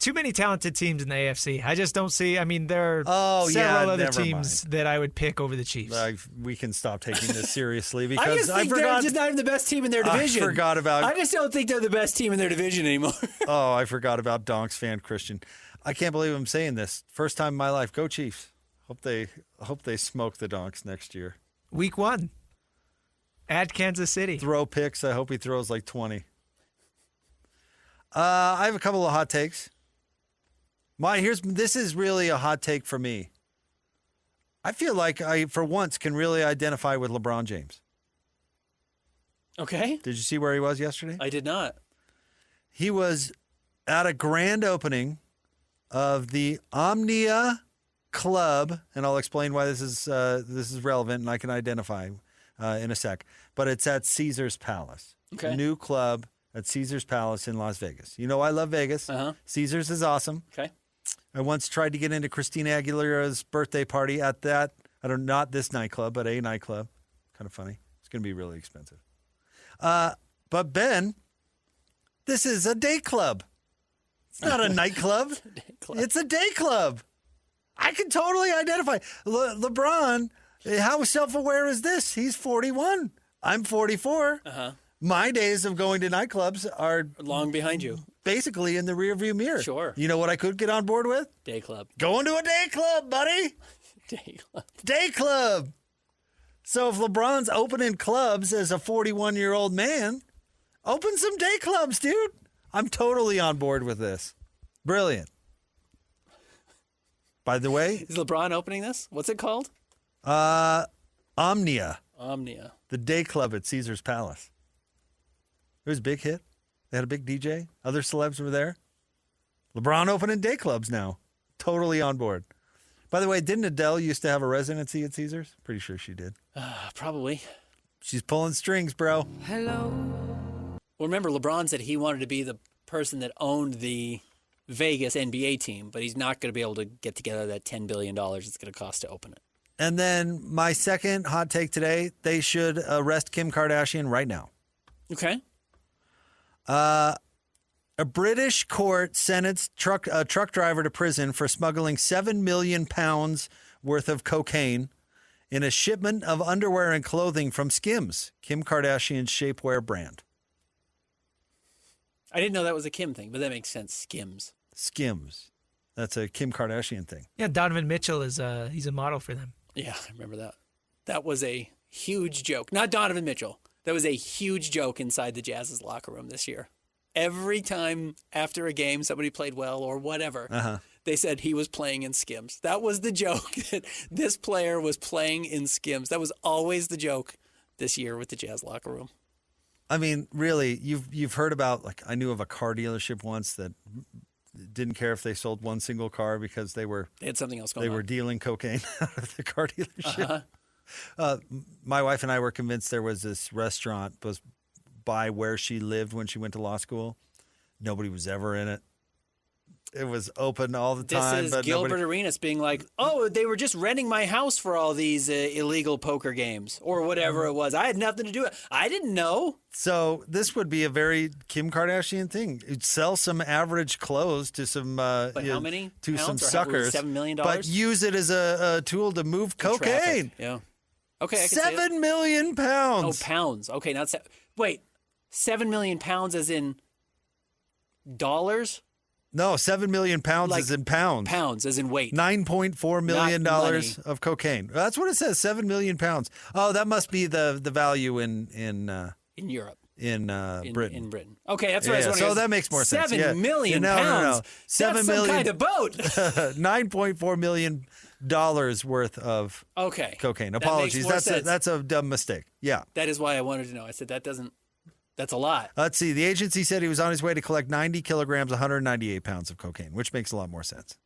Speaker 10: Too many talented teams in the AFC. I just don't see. I mean, there are
Speaker 6: Oh,
Speaker 10: several
Speaker 6: yeah,
Speaker 10: other
Speaker 6: never
Speaker 10: teams that I would pick over the Chiefs.
Speaker 6: We can stop taking this seriously
Speaker 7: I
Speaker 6: because
Speaker 7: just
Speaker 6: I
Speaker 7: think they're
Speaker 6: forgot.
Speaker 7: just not even the best team in their division.
Speaker 6: I forgot about.
Speaker 7: I just don't think they're the best team in their division anymore.
Speaker 6: Oh, I forgot about Donks fan Christian. I can't believe I'm saying this. First time in my life. Go Chiefs. Hope they smoke the Donks next year.
Speaker 10: Week 1 at Kansas City.
Speaker 6: Throw picks. I hope he throws like 20. I have a couple of hot takes. This is really a hot take for me. I feel like I, for once, can really identify with LeBron James.
Speaker 7: Okay.
Speaker 6: Did you see where he was yesterday?
Speaker 7: I did not.
Speaker 6: He was at a grand opening of the Omnia Club, and I'll explain why this is relevant, and I can identify in a sec. But it's at Caesar's Palace,
Speaker 7: Okay.
Speaker 6: a new club at Caesar's Palace in Las Vegas. You know I love Vegas.
Speaker 7: Uh-huh.
Speaker 6: Caesar's is awesome.
Speaker 7: Okay.
Speaker 6: I once tried to get into Christina Aguilera's birthday party at that. Not this nightclub, but a nightclub. Kind of funny. It's going to be really expensive. But Ben, this is a day club. It's not a nightclub. It's a day club. I can totally identify. LeBron, how self-aware is this? He's 41. I'm 44.
Speaker 7: Uh-huh.
Speaker 6: My days of going to nightclubs are
Speaker 7: long behind you.
Speaker 6: Basically in the rearview mirror.
Speaker 7: Sure.
Speaker 6: You know what I could get on board with?
Speaker 7: Day club.
Speaker 6: Going to a day club, buddy.
Speaker 7: Day club.
Speaker 6: Day club. So if LeBron's opening clubs as a 41-year-old man, open some day clubs, dude. I'm totally on board with this. Brilliant. By the way,
Speaker 7: Is LeBron opening this? What's it called?
Speaker 6: Omnia,
Speaker 7: Omnia.
Speaker 6: the day club at Caesar's Palace. It was a big hit. They had a big DJ. Other celebs were there. LeBron opening day clubs now. Totally on board. By the way, didn't Adele used to have a residency at Caesars? Pretty sure she did.
Speaker 7: Probably.
Speaker 6: She's pulling strings, bro.
Speaker 7: Well, remember, LeBron said he wanted to be the person that owned the Vegas NBA team, but he's not going to be able to get together that $10 billion it's going to cost to open it.
Speaker 6: And then my second hot take today, they should arrest Kim Kardashian right now.
Speaker 7: Okay.
Speaker 6: A British court sentenced a truck driver to prison for smuggling 7 million pounds worth of cocaine in a shipment of underwear and clothing from Skims, Kim Kardashian's shapewear brand.
Speaker 7: I didn't know that was a Kim thing, but that makes sense.
Speaker 6: Skims. That's a Kim Kardashian thing.
Speaker 10: Yeah, Donovan Mitchell he's a model for them.
Speaker 7: Yeah, I remember that. That was a huge joke. Not Donovan Mitchell. That was a huge joke inside the Jazz's locker room this year. Every time after a game somebody played well or whatever, they said he was playing in Skims. That was the joke, that this player was playing in Skims. That was always the joke this year with the Jazz locker room.
Speaker 6: I mean, really, you've heard about, like, I knew of a car dealership once that didn't care if they sold one single car because they
Speaker 7: had something else going on.
Speaker 6: They were dealing cocaine out of the car dealership. My wife and I were convinced there was this restaurant was by where she lived when she went to law school. Nobody was ever in it. It was open all the time.
Speaker 7: This is Gilbert Arenas being like, oh, they were just renting my house for all these illegal poker games or whatever it was. I had nothing to do with it. I didn't know.
Speaker 6: So this would be a very Kim Kardashian thing. You'd sell some average clothes to some
Speaker 7: but how many
Speaker 6: to
Speaker 7: pounds
Speaker 6: some suckers.
Speaker 7: $7 million?
Speaker 6: But use it as a tool to move cocaine.
Speaker 7: Traffic. Yeah. Okay, I can see it.
Speaker 6: 7 million pounds.
Speaker 7: Oh, pounds. Okay, not wait. 7 million pounds as in dollars?
Speaker 6: No, 7 million pounds
Speaker 7: Like
Speaker 6: is in pounds.
Speaker 7: Pounds as in weight.
Speaker 6: $9.4 million of cocaine. That's what it says. 7 million pounds. Oh, that must be the value in
Speaker 7: Europe.
Speaker 6: In Britain.
Speaker 7: In Britain. Okay, that's what I was wondering.
Speaker 6: So that makes more sense.
Speaker 7: 7 million pounds.
Speaker 6: No. 7 million.
Speaker 7: That's some kind of boat.
Speaker 6: $9.4 million worth of cocaine. Apologies. That's a dumb mistake. Yeah.
Speaker 7: That is why I wanted to know. I said that's a lot.
Speaker 6: Let's see. The agency said he was on his way to collect 90 kilograms, 198 pounds of cocaine, which makes a lot more sense.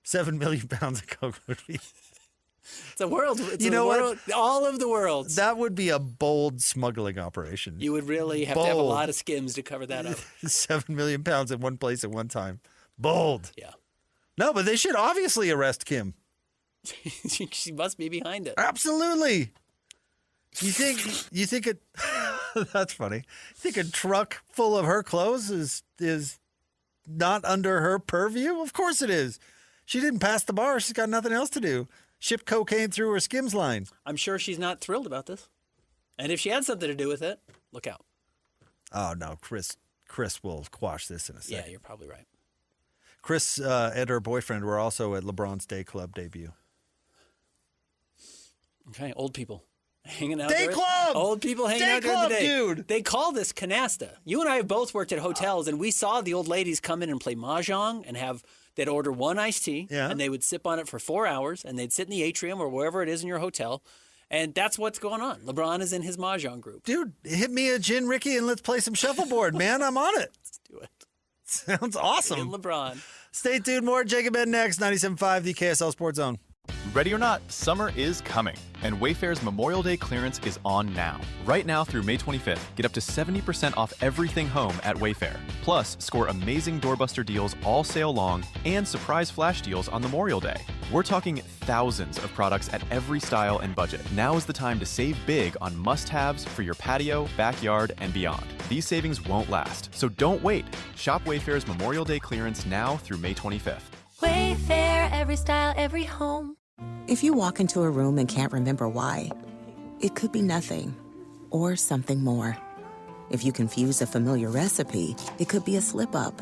Speaker 6: 7 million pounds of coke would be.
Speaker 7: It's a world.
Speaker 6: What?
Speaker 7: All of the worlds.
Speaker 6: That would be a bold smuggling operation.
Speaker 7: You would really have to have a lot of Skims to cover that up.
Speaker 6: 7 million pounds in one place at one time. Bold.
Speaker 7: Yeah.
Speaker 6: No, but they should obviously arrest Kim.
Speaker 7: She must be behind it.
Speaker 6: Absolutely. You think it? That's funny. You think a truck full of her clothes is not under her purview? Of course it is. She didn't pass the bar. She's got nothing else to do. Ship cocaine through her Skims line.
Speaker 7: I'm sure she's not thrilled about this. And if she had something to do with it, look out.
Speaker 6: Oh no, Chris will quash this in a second.
Speaker 7: Yeah, you're probably right.
Speaker 6: Chris and her boyfriend were also at LeBron's Day Club debut.
Speaker 7: Okay, old people. Hanging out
Speaker 6: Day
Speaker 7: there.
Speaker 6: club!
Speaker 7: Old people hanging
Speaker 6: Day
Speaker 7: out during
Speaker 6: club,
Speaker 7: the day.
Speaker 6: dude!
Speaker 7: They call this canasta. You and I have both worked at hotels, and we saw the old ladies come in and play mahjong and they'd order one iced tea, and they would sip on it for 4 hours, and they'd sit in the atrium or wherever it is in your hotel, and that's what's going on. LeBron is in his mahjong group.
Speaker 6: Dude, hit me a gin, Ricky, and let's play some shuffleboard, man. I'm on it.
Speaker 7: Let's do it.
Speaker 6: Sounds awesome.
Speaker 7: And LeBron.
Speaker 6: Stay tuned. More Jacob Ed next. 97.5, the KSL Sports Zone.
Speaker 11: Ready or not, summer is coming, and Wayfair's Memorial Day clearance is on now. Right now through May 25th, get up to 70% off everything home at Wayfair. Plus, score amazing doorbuster deals all sale long and surprise flash deals on Memorial Day. We're talking thousands of products at every style and budget. Now is the time to save big on must-haves for your patio, backyard, and beyond. These savings won't last, so don't wait. Shop Wayfair's Memorial Day clearance now through May 25th.
Speaker 12: Wayfair, every style, every home.
Speaker 13: If you walk into a room and can't remember why, it could be nothing or something more. If you confuse a familiar recipe, it could be a slip-up.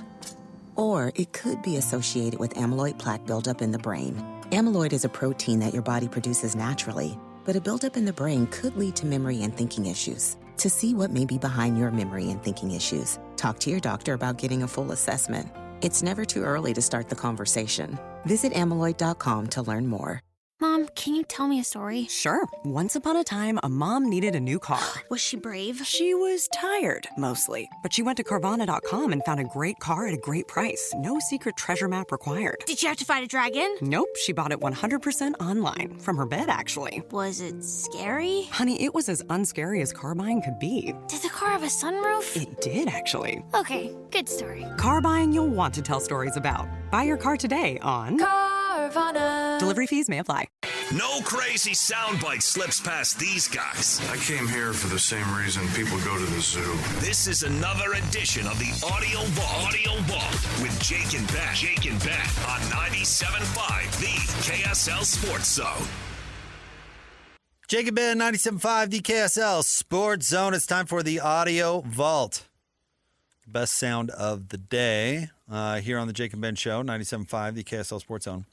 Speaker 13: Or it could be associated with amyloid plaque buildup in the brain. Amyloid is a protein that your body produces naturally, but a buildup in the brain could lead to memory and thinking issues. To see what may be behind your memory and thinking issues, talk to your doctor about getting a full assessment. It's never too early to start the conversation. Visit amyloid.com to learn more.
Speaker 9: Mom, can you tell me a story?
Speaker 4: Sure. Once upon a time, a mom needed a new car.
Speaker 9: Was she brave?
Speaker 4: She was tired, mostly. But she went to Carvana.com and found a great car at a great price. No secret treasure map required.
Speaker 9: Did she have to fight a dragon?
Speaker 4: Nope. She bought it 100% online. From her bed, actually.
Speaker 9: Was it scary?
Speaker 4: Honey, it was as unscary as car buying could be.
Speaker 9: Did the car have a sunroof?
Speaker 4: It did, actually.
Speaker 9: Okay, good story.
Speaker 4: Car buying you'll want to tell stories about. Buy your car today on
Speaker 12: Carvana.
Speaker 4: Delivery fees may apply.
Speaker 5: No crazy soundbite slips past these guys.
Speaker 14: I came here for the same reason people go to the zoo.
Speaker 5: This is another edition of the Audio Vault with Jake and Ben. On 97.5, the KSL Sports Zone.
Speaker 6: Jacob Ben, 97.5, the KSL Sports Zone. It's time for the Audio Vault. Best sound of the day here on the Jake and Ben Show, 97.5, the KSL Sports Zone.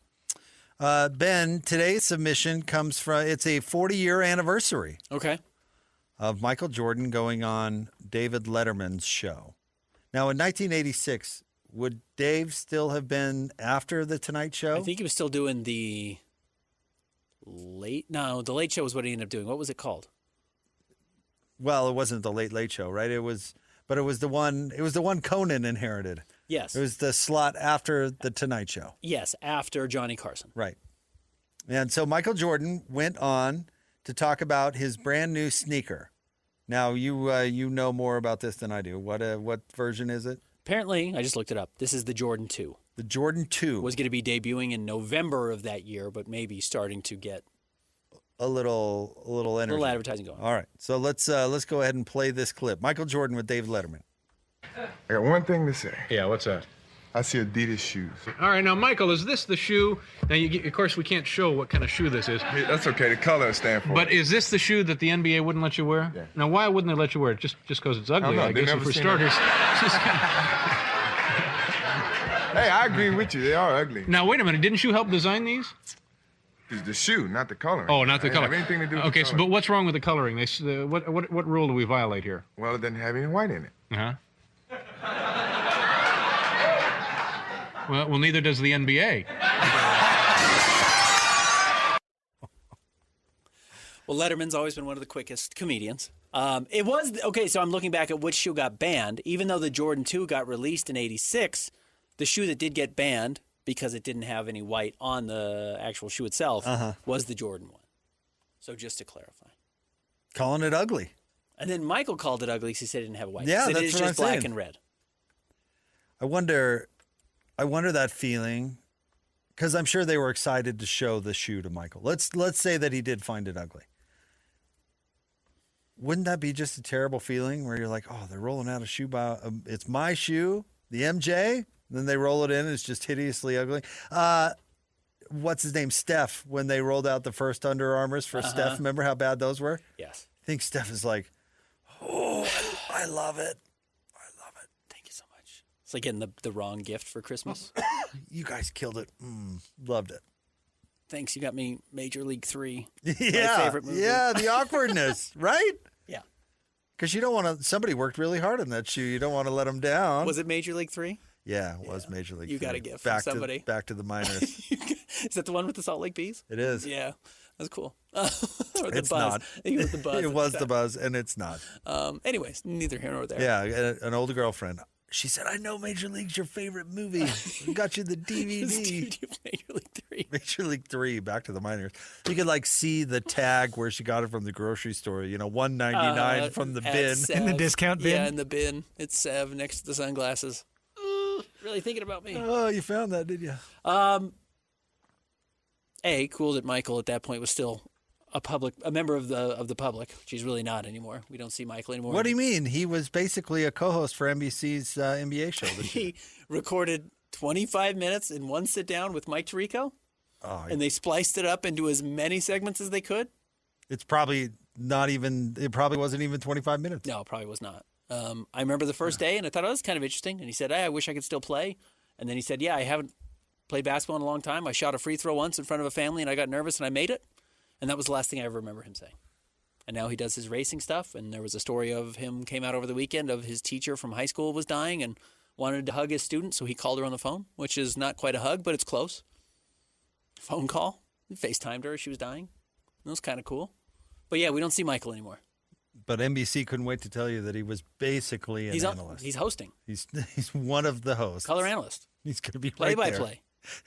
Speaker 6: Ben, today's submission comes from, it's a 40-year anniversary.
Speaker 7: Okay.
Speaker 6: Of Michael Jordan going on David Letterman's show. Now, in 1986, would Dave still have been after The Tonight Show?
Speaker 7: I think he was still doing the Late Show was what he ended up doing. What was it called?
Speaker 6: Well, it wasn't the Late Show, right? It was the one Conan inherited.
Speaker 7: Yes.
Speaker 6: It was the slot after The Tonight Show.
Speaker 7: Yes, after Johnny Carson.
Speaker 6: Right. And so Michael Jordan went on to talk about his brand new sneaker. Now, you know more about this than I do. What version is it?
Speaker 7: Apparently, I just looked it up. This is the Jordan 2.
Speaker 6: The Jordan 2
Speaker 7: was going to be debuting in November of that year, but maybe starting to get
Speaker 6: a little energy.
Speaker 7: A little advertising going on.
Speaker 6: All right. So let's go ahead and play this clip. Michael Jordan with David Letterman.
Speaker 15: I got one thing to say.
Speaker 16: Yeah, what's that?
Speaker 15: I see Adidas shoes.
Speaker 16: All right, now, Michael, is this the shoe? Now, of course, we can't show what kind of shoe this is.
Speaker 15: Hey, that's okay. The color stands for
Speaker 16: But
Speaker 15: it.
Speaker 16: is this the shoe that the NBA wouldn't let you wear?
Speaker 15: Yeah.
Speaker 16: Now, why wouldn't they let you wear it? Just because it's ugly,
Speaker 15: know.
Speaker 16: I
Speaker 15: They
Speaker 16: guess,
Speaker 15: never
Speaker 16: for
Speaker 15: seen
Speaker 16: starters.
Speaker 15: Hey, I agree with you. They are ugly.
Speaker 16: Now, wait a minute. Didn't you help design these?
Speaker 15: It's the shoe, not the coloring.
Speaker 16: Oh, not the
Speaker 15: I
Speaker 16: color.
Speaker 15: Have anything to do with
Speaker 16: okay,
Speaker 15: the
Speaker 16: so,
Speaker 15: color.
Speaker 16: but what's wrong with the coloring? What rule do we violate here?
Speaker 15: Well, it doesn't have any white in it.
Speaker 16: Uh-huh. Well, neither does the NBA.
Speaker 7: Well, Letterman's always been one of the quickest comedians. It was okay. So I'm looking back at which shoe got banned. Even though the Jordan 2 got released in '86, the shoe that did get banned because it didn't have any white on the actual shoe itself was the Jordan 1. So just to clarify,
Speaker 6: calling it ugly.
Speaker 7: And then Michael called it ugly because he said it didn't have white.
Speaker 6: Yeah,
Speaker 7: it
Speaker 6: that's
Speaker 7: is
Speaker 6: what
Speaker 7: just
Speaker 6: I'm
Speaker 7: black
Speaker 6: saying.
Speaker 7: and red.
Speaker 6: I wonder that feeling, because I'm sure they were excited to show the shoe to Michael. Let's say that he did find it ugly. Wouldn't that be just a terrible feeling where you're like, oh, they're rolling out a shoe it's my shoe, the MJ, and then they roll it in and it's just hideously ugly. What's his name? Steph, when they rolled out the first Under Armours for Steph. Remember how bad those were?
Speaker 7: Yes.
Speaker 6: I think Steph is like, oh, I love it.
Speaker 7: Thank you so much. It's like getting the wrong gift for Christmas.
Speaker 6: You guys killed it. Loved it.
Speaker 7: Thanks. You got me Major League 3.
Speaker 6: Yeah.
Speaker 7: My favorite movie.
Speaker 6: Yeah, the awkwardness, right?
Speaker 7: Yeah.
Speaker 6: Because you don't want to, somebody worked really hard on that shoe. You don't want to let them down.
Speaker 7: Was it Major League 3?
Speaker 6: Yeah, it was Major League 3.
Speaker 7: You got a gift from somebody.
Speaker 6: Back to the minors.
Speaker 7: Is that the one with the Salt Lake Bees?
Speaker 6: It is.
Speaker 7: Yeah. That's cool. Or the
Speaker 6: It's
Speaker 7: buzz.
Speaker 6: not.
Speaker 7: I think it was the buzz.
Speaker 6: It was the buzz, and it's not.
Speaker 7: Anyways, neither here nor there.
Speaker 6: Yeah, an older girlfriend. She said, I know Major League's your favorite movie. I got you the DVD.
Speaker 7: Major League 3.
Speaker 6: Major League 3, Back to the Minors. You could see the tag where she got it from the grocery store, $1.99 from the bin.
Speaker 10: In the discount bin?
Speaker 7: Yeah, in the bin. It's Sev next to the sunglasses. Really thinking about me.
Speaker 6: Oh, you found that, did you?
Speaker 7: Cool that Michael at that point was still a member of the public, which he's really not anymore. We don't see Michael anymore.
Speaker 6: What do you mean? He was basically a co-host for NBC's NBA show.
Speaker 7: He recorded 25 minutes in one sit down with Mike Tirico, and they spliced it up into as many segments as they could.
Speaker 6: It's probably not even. It probably wasn't even 25 minutes.
Speaker 7: No, it probably was not. I remember the first day, and I thought, it was kind of interesting. And he said, I wish I could still play. And then he said, I haven't played basketball in a long time. I shot a free throw once in front of a family, and I got nervous, and I made it. And that was the last thing I ever remember him saying. And now he does his racing stuff. And there was a story of him came out over the weekend of his teacher from high school was dying and wanted to hug his student. So he called her on the phone, which is not quite a hug, but it's close. Phone call. He FaceTimed her as she was dying. It was kind of cool. But yeah, we don't see Michael anymore.
Speaker 6: But NBC couldn't wait to tell you that he was basically an analyst.
Speaker 7: He's hosting.
Speaker 6: He's one of the hosts.
Speaker 7: Color analyst.
Speaker 6: He's going to be
Speaker 7: play-by-play.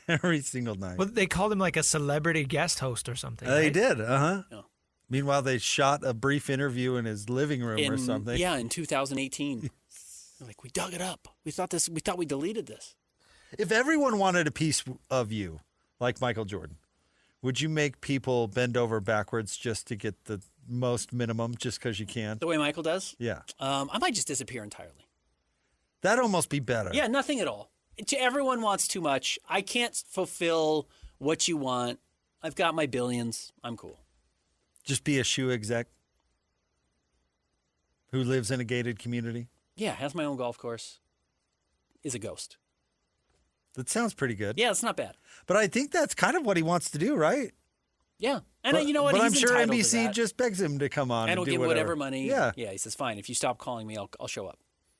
Speaker 6: Every single night.
Speaker 10: Well, they called him like a celebrity guest host or something.
Speaker 6: They
Speaker 10: right?
Speaker 6: did,
Speaker 7: Yeah.
Speaker 6: Meanwhile, they shot a brief interview in his living room or something.
Speaker 7: Yeah, in 2018. They're like, we dug it up. We thought we deleted this.
Speaker 6: If everyone wanted a piece of you, like Michael Jordan, would you make people bend over backwards just to get the most minimum, just because you can?
Speaker 7: The way Michael does?
Speaker 6: Yeah.
Speaker 7: I might just disappear entirely.
Speaker 6: That'd almost be better.
Speaker 7: Yeah, nothing at all. Everyone wants too much. I can't fulfill what you want. I've got my billions. I'm cool.
Speaker 6: Just be a shoe exec who lives in a gated community.
Speaker 7: Yeah, has my own golf course. Is a ghost.
Speaker 6: That sounds pretty good.
Speaker 7: Yeah, it's not bad.
Speaker 6: But I think that's kind of what he wants to do, right?
Speaker 7: Yeah. And you know what?
Speaker 6: But
Speaker 7: He's
Speaker 6: I'm sure
Speaker 7: entitled to
Speaker 6: NBC
Speaker 7: that.
Speaker 6: just begs him to come on
Speaker 7: And he'll
Speaker 6: do
Speaker 7: give
Speaker 6: whatever
Speaker 7: money.
Speaker 6: Yeah.
Speaker 7: Yeah, he says, fine. If you stop calling me, I'll show up.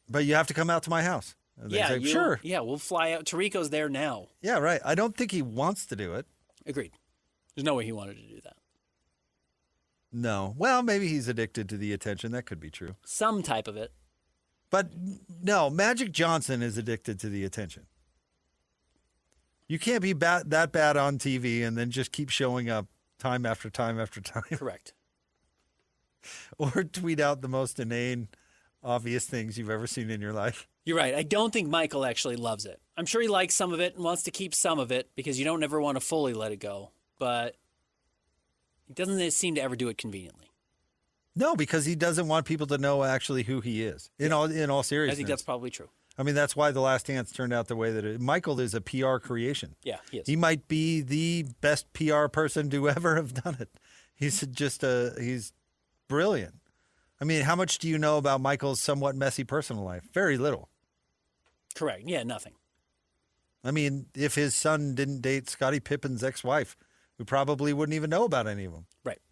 Speaker 6: But you have to come out to my house. And they say, sure.
Speaker 7: Yeah, we'll fly out. Tarico's there now.
Speaker 6: Yeah, right. I don't think he wants to do it.
Speaker 7: Agreed. There's no way he wanted to do that.
Speaker 6: No. Well, maybe he's addicted to the attention. That could be true.
Speaker 7: Some type of it.
Speaker 6: But no, Magic Johnson is addicted to the attention. You can't be that bad on TV and then just keep showing up time after time after time.
Speaker 7: Correct.
Speaker 6: Or tweet out the most inane, obvious things you've ever seen in your life.
Speaker 7: You're right. I don't think Michael actually loves it. I'm sure he likes some of it and wants to keep some of it because you don't ever want to fully let it go. But he doesn't seem to ever do it conveniently.
Speaker 6: No, because he doesn't want people to know actually who he is. In all seriousness.
Speaker 7: I think that's probably true.
Speaker 6: I mean, that's why The Last Dance turned out the way that it. Michael is a PR creation.
Speaker 7: Yeah, he is.
Speaker 6: He might be the best PR person to ever have done it. He's he's brilliant. I mean, how much do you know about Michael's somewhat messy personal life? Very little.
Speaker 7: Correct. Yeah, nothing.
Speaker 6: I mean, if his son didn't date Scottie Pippen's ex-wife, we probably wouldn't even know about any of them.
Speaker 7: Right.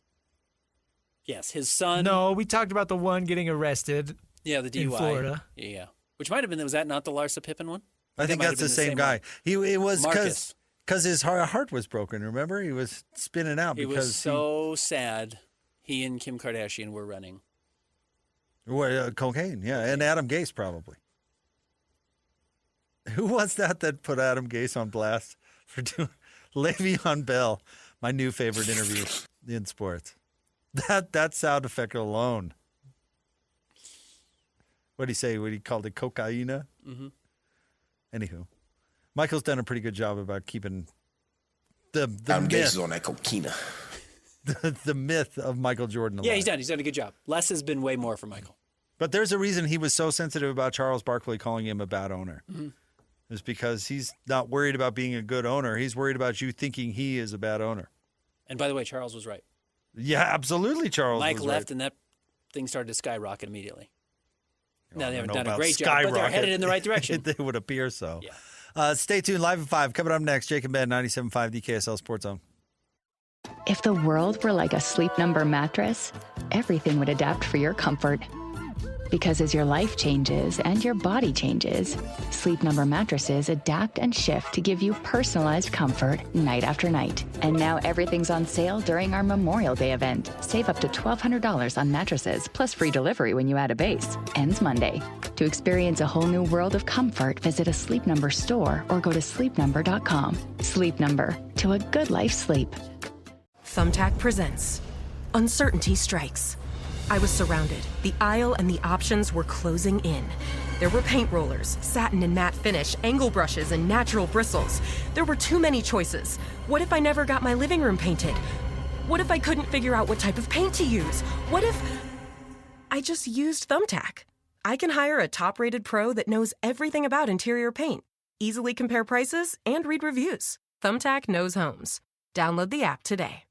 Speaker 7: Yes, his son.
Speaker 10: No, we talked about the one getting arrested.
Speaker 7: Yeah, the DUI.
Speaker 10: In Florida.
Speaker 7: Yeah. Which might have been, was that not the Larsa Pippen one?
Speaker 6: I think that's the same guy. It was because his heart was broken, remember? He was spinning out
Speaker 7: He
Speaker 6: because
Speaker 7: was so sad he and Kim Kardashian were running.
Speaker 6: Cocaine, yeah, and Adam Gase probably. Who was that put Adam Gase on blast for doing Le'Veon Bell, my new favorite interview in sports? That sound effect alone. What did he say? What he called it, cocaina?
Speaker 7: Mm-hmm.
Speaker 6: Anywho, Michael's done a pretty good job about keeping the
Speaker 17: Adam
Speaker 6: myth.
Speaker 17: Gase is on that cocaina.
Speaker 6: The myth of Michael Jordan alive.
Speaker 7: Yeah, he's done a good job. Less has been way more for Michael.
Speaker 6: But there's a reason he was so sensitive about Charles Barkley calling him a bad owner.
Speaker 7: Mm-hmm.
Speaker 6: It's because he's not worried about being a good owner. He's worried about you thinking he is a bad owner.
Speaker 7: And by the way, Charles was right.
Speaker 6: Yeah, absolutely, Charles
Speaker 7: Mike
Speaker 6: was
Speaker 7: left,
Speaker 6: right.
Speaker 7: and that thing started to skyrocket immediately. Now
Speaker 6: I
Speaker 7: they
Speaker 6: don't
Speaker 7: haven't
Speaker 6: know
Speaker 7: done a
Speaker 6: about
Speaker 7: great job, but they're headed in the right direction.
Speaker 6: It would appear so.
Speaker 7: Yeah.
Speaker 6: Stay tuned. Live at 5. Coming up next, Jake and Ben, 97.5 DKSL Sports Zone.
Speaker 18: If the world were like a Sleep Number mattress, everything would adapt for your comfort. Because as your life changes and your body changes, Sleep Number mattresses adapt and shift to give you personalized comfort night after night. And now everything's on sale during our Memorial Day event. Save up to $1,200 on mattresses, plus free delivery when you add a base. Ends Monday. To experience a whole new world of comfort, visit a Sleep Number store or go to sleepnumber.com. Sleep Number. To a good life sleep.
Speaker 19: Thumbtack presents Uncertainty Strikes. I was surrounded. The aisle and the options were closing in. There were paint rollers, satin and matte finish, angle brushes, and natural bristles. There were too many choices. What if I never got my living room painted? What if I couldn't figure out what type of paint to use? What if I just used Thumbtack? I can hire a top-rated pro that knows everything about interior paint, easily compare prices, and read reviews. Thumbtack knows homes. Download the app today.